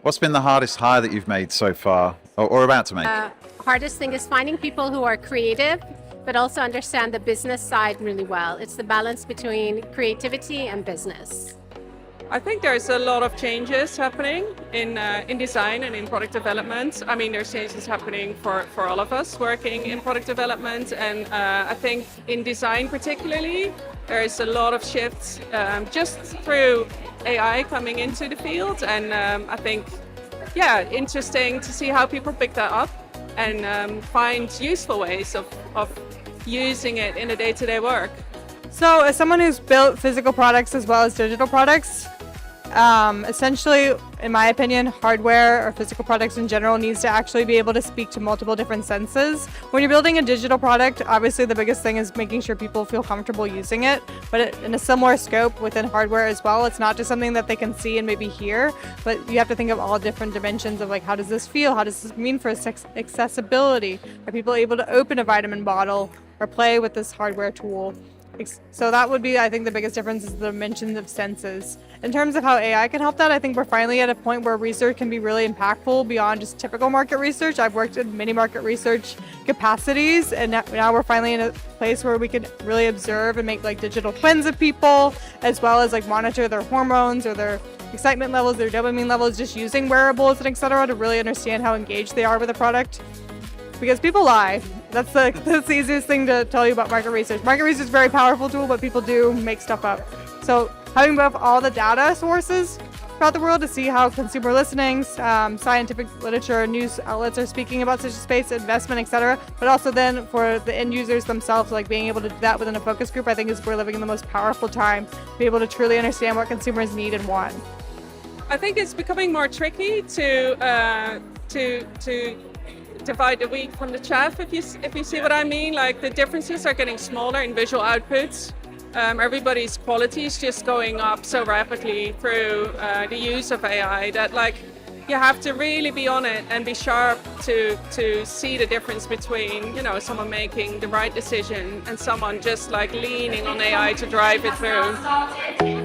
What's been the hardest hire that you've made so far, or about to make? Hardest thing is finding people who are creative, but also understand the business side really well. It's the balance between creativity and business. I think there's a lot of changes happening in design and in product development. I mean, there's changes happening for all of us working in product development, and I think in design particularly, there's a lot of shifts just through AI coming into the field, and I think, yeah, interesting to see how people pick that up and find useful ways of using it in a day-to-day work. So as someone who's built physical products as well as digital products, essentially, in my opinion, hardware or physical products in general needs to actually be able to speak to multiple different senses. When you're building a digital product, obviously the biggest thing is making sure people feel comfortable using it, but in a similar scope within hardware as well. It's not just something that they can see and maybe hear, but you have to think of all different dimensions of like, how does this feel? How does this mean for accessibility? Are people able to open a vitamin bottle or play with this hardware tool? So that would be, I think, the biggest difference is the dimensions of senses. In terms of how AI can help that, I think we're finally at a point where research can be really impactful beyond just typical market research. I've worked in many market research capacities, and now we're finally in a place where we can really observe and make like digital twins of people, as well as like monitor their hormones or their excitement levels, their dopamine levels, just using wearables and etc. to really understand how engaged they are with the product. Because people lie. That's the easiest thing to tell you about market research. Market research is a very powerful tool, but people do make stuff up. So having both all the data sources throughout the world to see how consumer listenings, scientific literature, news outlets are speaking about such a space, investment, etc. But also then for the end users themselves, like being able to do that within a focus group, I think is we're living in the most powerful time to be able to truly understand what consumers need and want. I think it's becoming more tricky to divide the wheat from the chaff, if you see what I mean. Like the differences are getting smaller in visual outputs. Everybody's quality is just going up so rapidly through the use of AI that like you have to really be on it and be sharp to see the difference between, you know, someone making the right decision and someone just like leaning on AI to drive it through.